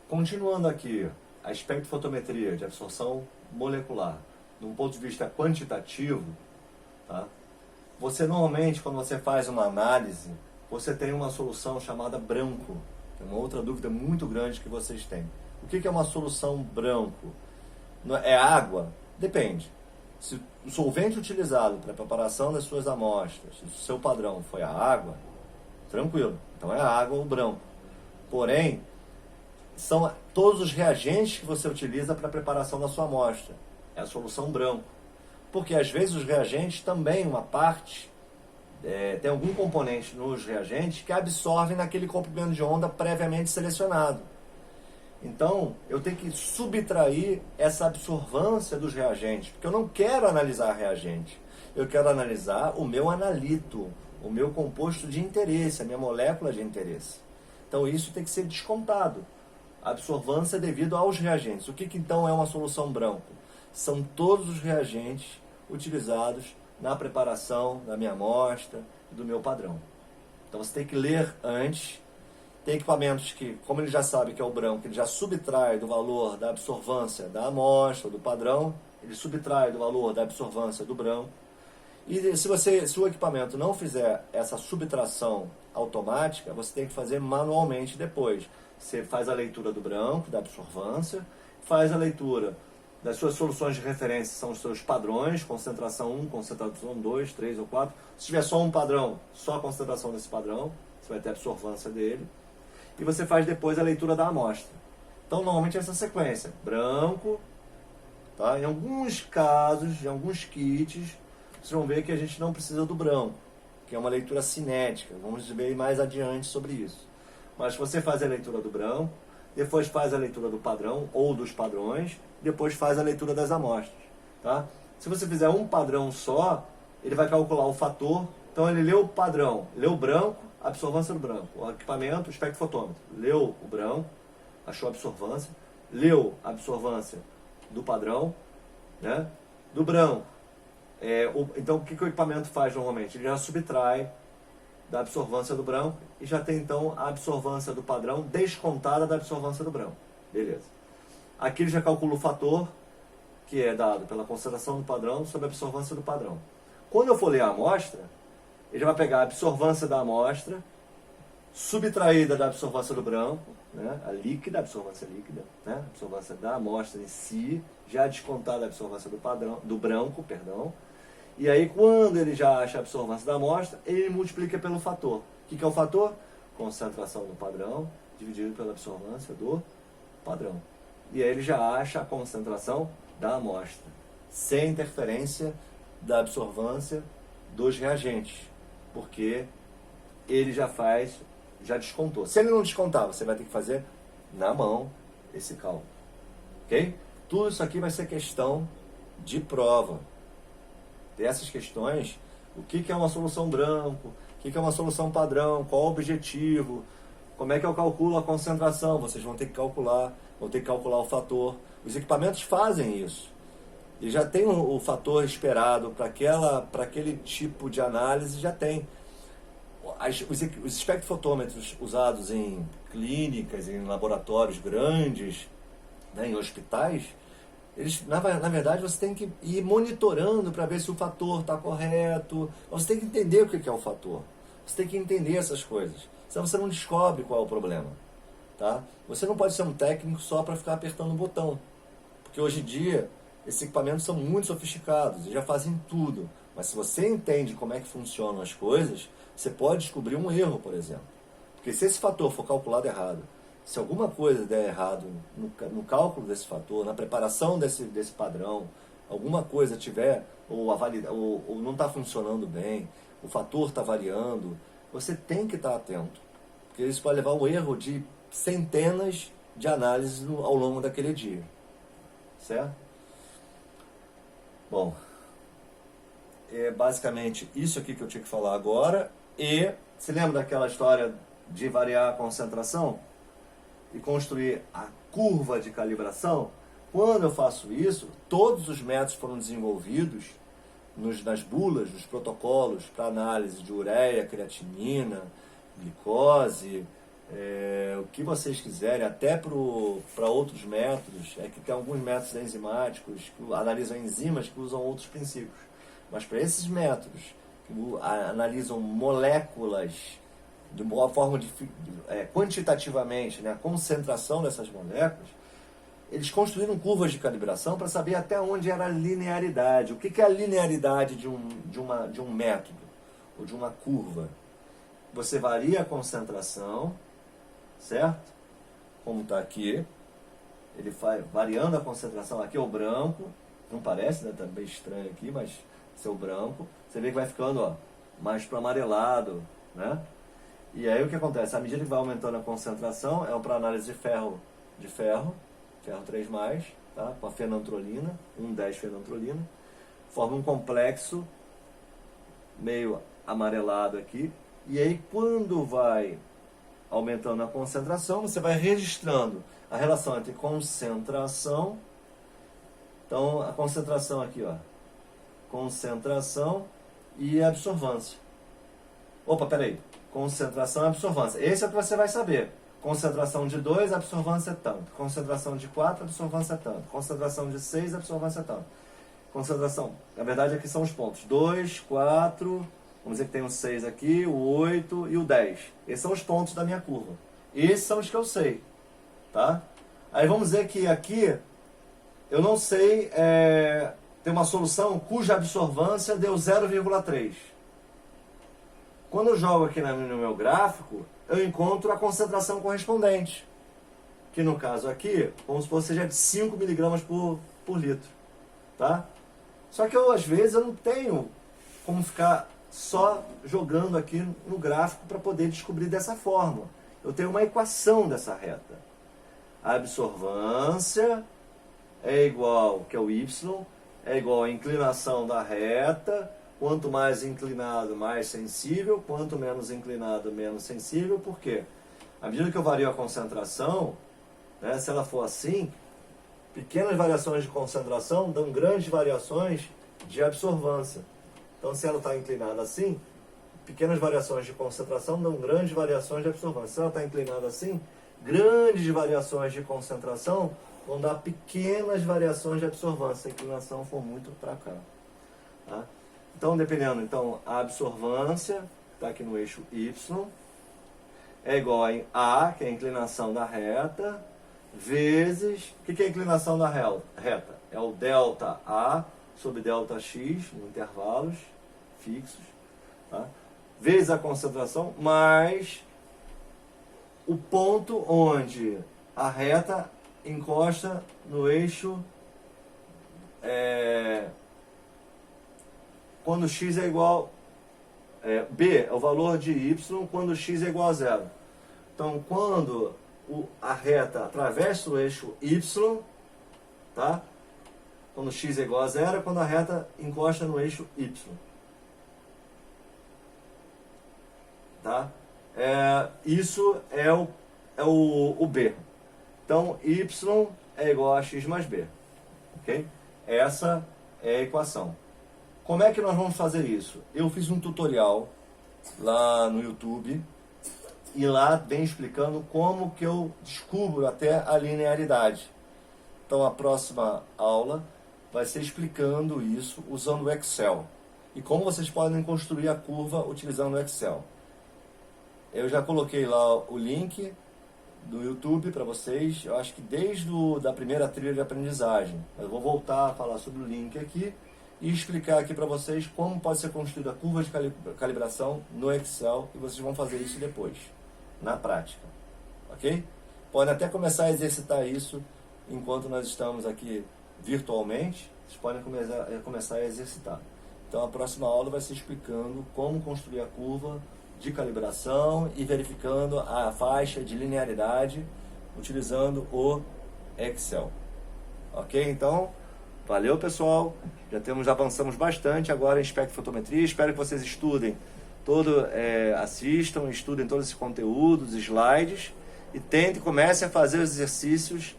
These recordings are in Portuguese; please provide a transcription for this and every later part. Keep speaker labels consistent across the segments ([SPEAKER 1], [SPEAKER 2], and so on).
[SPEAKER 1] Continuando aqui, a espectrofotometria de absorção molecular, de um ponto de vista quantitativo, tá? Você normalmente, quando você faz uma análise, você tem uma solução chamada branco. É uma outra dúvida muito grande que vocês têm. O que é uma solução branco? É água? Depende. Se o solvente utilizado para a preparação das suas amostras, se o seu padrão foi a água, tranquilo. Então é a água ou branco. Porém, são todos os reagentes que você utiliza para a preparação da sua amostra. É a solução branco. Porque às vezes os reagentes também, uma parte, tem algum componente nos reagentes que absorvem naquele comprimento de onda previamente selecionado. Então, eu tenho que subtrair essa absorvância dos reagentes, porque eu não quero analisar reagente. Eu quero analisar o meu analito, o meu composto de interesse, a minha molécula de interesse. Então, isso tem que ser descontado. A absorvância devido aos reagentes. O que então é uma solução branco? São todos os reagentes utilizados na preparação da minha amostra e do meu padrão. Então, você tem que ler antes. Tem equipamentos que, como ele já sabe que é o branco, ele já subtrai do valor da absorvância da amostra, do padrão, ele subtrai do valor da absorvância do branco. E se o equipamento não fizer essa subtração automática, você tem que fazer manualmente depois. Você faz a leitura do branco, da absorvância, faz a leitura das suas soluções de referência, são os seus padrões, concentração 1, concentração 2, 3 ou 4. Se tiver só um padrão, só a concentração desse padrão, você vai ter a absorvância dele. E você faz depois a leitura da amostra. Então, normalmente é essa sequência. Branco, tá? Em alguns casos, em alguns kits, vocês vão ver que a gente não precisa do branco, que é uma leitura cinética. Vamos ver mais adiante sobre isso. Mas você faz a leitura do branco, depois faz a leitura do padrão ou dos padrões, depois faz a leitura das amostras. Tá? Se você fizer um padrão só, ele vai calcular o fator. Então, ele leu o padrão, leu o branco, absorvância do branco. O equipamento, o espectrofotômetro, leu o branco, achou a absorvância, leu a absorvância do padrão, né? Do branco. Então, o que o equipamento faz normalmente? Ele já subtrai da absorvância do branco e já tem, então, a absorvância do padrão descontada da absorvância do branco. Beleza. Aqui ele já calcula o fator, que é dado pela concentração do padrão sobre a absorvância do padrão. Quando eu for ler a amostra, ele vai pegar a absorvância da amostra, subtraída da absorvância do branco, né? A líquida, a absorvância líquida, né? A absorvância da amostra em si, já descontada a absorvância do branco, e aí quando ele já acha a absorvância da amostra, ele multiplica pelo fator. O que é o fator? Concentração do padrão dividido pela absorvância do padrão. E aí ele já acha a concentração da amostra, sem interferência da absorvância dos reagentes, porque ele já descontou. Se ele não descontar, você vai ter que fazer na mão esse cálculo. Ok? Tudo isso aqui vai ser questão de prova. Dessas questões, o que é uma solução branco, o que é uma solução padrão, qual o objetivo, como é que eu calculo a concentração, vocês vão ter que calcular o fator. Os equipamentos fazem isso. E já tem o fator esperado para aquele tipo de análise, já tem. Os espectrofotômetros usados em clínicas, em laboratórios grandes, né, em hospitais, eles, na verdade, você tem que ir monitorando para ver se o fator está correto. Você tem que entender o que é o fator. Você tem que entender essas coisas. Senão você não descobre qual é o problema. Tá? Você não pode ser um técnico só para ficar apertando o botão. Porque hoje em dia, esses equipamentos são muito sofisticados e já fazem tudo. Mas se você entende como é que funcionam as coisas, você pode descobrir um erro, por exemplo. Porque se esse fator for calculado errado, se alguma coisa der errado no cálculo desse fator, na preparação desse padrão, alguma coisa tiver, ou não está funcionando bem, o fator está variando, você tem que estar atento. Porque isso pode levar ao erro de centenas de análises ao longo daquele dia. Certo? Bom, é basicamente isso aqui que eu tinha que falar agora. E se lembra daquela história de variar a concentração e construir a curva de calibração? Quando eu faço isso, todos os métodos foram desenvolvidos nas bulas, nos protocolos para análise de ureia, creatinina, glicose, o que vocês quiserem, até para outros métodos, é que tem alguns métodos enzimáticos que analisam enzimas que usam outros princípios. Mas para esses métodos que analisam moléculas de uma forma quantitativamente, né, a concentração dessas moléculas, eles construíram curvas de calibração para saber até onde era a linearidade. O que é a linearidade de um método ou de uma curva? Você varia a concentração, certo? Como está aqui. Ele vai variando a concentração. Aqui é o branco. Não parece, né? Está bem estranho aqui, mas esse é o branco. Você vê que vai ficando, ó, mais para amarelado, né? E aí o que acontece? À medida que vai aumentando a concentração, é para análise de ferro 3+, tá? Com a fenantrolina, 1,10-fenantrolina, forma um complexo meio amarelado aqui. E aí quando vai aumentando a concentração, você vai registrando a relação entre concentração, então a concentração aqui, ó, concentração e absorvância. Opa, peraí, concentração e absorvância. Esse é o que você vai saber. Concentração de 2, absorvância é tanto. Concentração de 4, absorvância é tanto. Concentração de 6, absorvância é tanto. Concentração, na verdade aqui são os pontos. 2, 4, vamos dizer que tem o 6 aqui, o 8 e o 10. Esses são os pontos da minha curva. Esses são os que eu sei, tá? Aí vamos dizer que aqui eu não sei, tem uma solução cuja absorvância deu 0,3. Quando eu jogo aqui no meu gráfico, eu encontro a concentração correspondente, que no caso aqui, vamos supor, seja de 5 mg por litro, tá? Só que às vezes eu não tenho como ficar só jogando aqui no gráfico para poder descobrir dessa forma. Eu tenho uma equação dessa reta. A absorvância é igual, que é o y, é igual à inclinação da reta. Quanto mais inclinado, mais sensível. Quanto menos inclinado, menos sensível. Por quê? À medida que eu vario a concentração, né, se ela for assim, pequenas variações de concentração dão grandes variações de absorvância. Então, se ela está inclinada assim, pequenas variações de concentração dão grandes variações de absorvância. Se ela está inclinada assim, grandes variações de concentração vão dar pequenas variações de absorvância, se a inclinação for muito para cá. Tá? Então, dependendo, então, a absorvância, está aqui no eixo Y, é igual a A, que é a inclinação da reta, vezes... O que é a inclinação da reta? É o delta A sobre delta X, em intervalos fixos, tá? Vezes a concentração, mais o ponto onde a reta encosta no eixo... quando x é igual... B é o valor de y quando x é igual a zero. Então, quando a reta atravessa o eixo y, tá? Quando x é igual a zero, é quando a reta encosta no eixo y. Tá? Isso é o B. Então, y é igual a x mais b. Okay? Essa é a equação. Como é que nós vamos fazer isso? Eu fiz um tutorial lá no YouTube e lá vem explicando como que eu descubro até a linearidade. Então a próxima aula vai ser explicando isso usando o Excel. E como vocês podem construir a curva utilizando o Excel. Eu já coloquei lá o link do YouTube para vocês, eu acho que desde da primeira trilha de aprendizagem. Eu vou voltar a falar sobre o link aqui e explicar aqui para vocês como pode ser construída a curva de calibração no Excel, e vocês vão fazer isso depois, na prática, ok? Podem até começar a exercitar isso enquanto nós estamos aqui virtualmente, vocês podem começar a exercitar. Então a próxima aula vai ser explicando como construir a curva de calibração e verificando a faixa de linearidade utilizando o Excel. Ok? Então, valeu pessoal, já avançamos bastante agora em espectrofotometria. Espero que vocês estudem assistam, estudem todos esses conteúdos, slides, e comecem a fazer os exercícios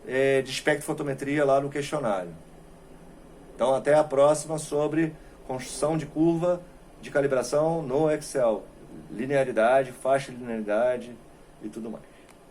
[SPEAKER 1] de espectrofotometria lá no questionário. Então até a próxima sobre construção de curva de calibração no Excel. Linearidade, faixa de linearidade, e tudo mais.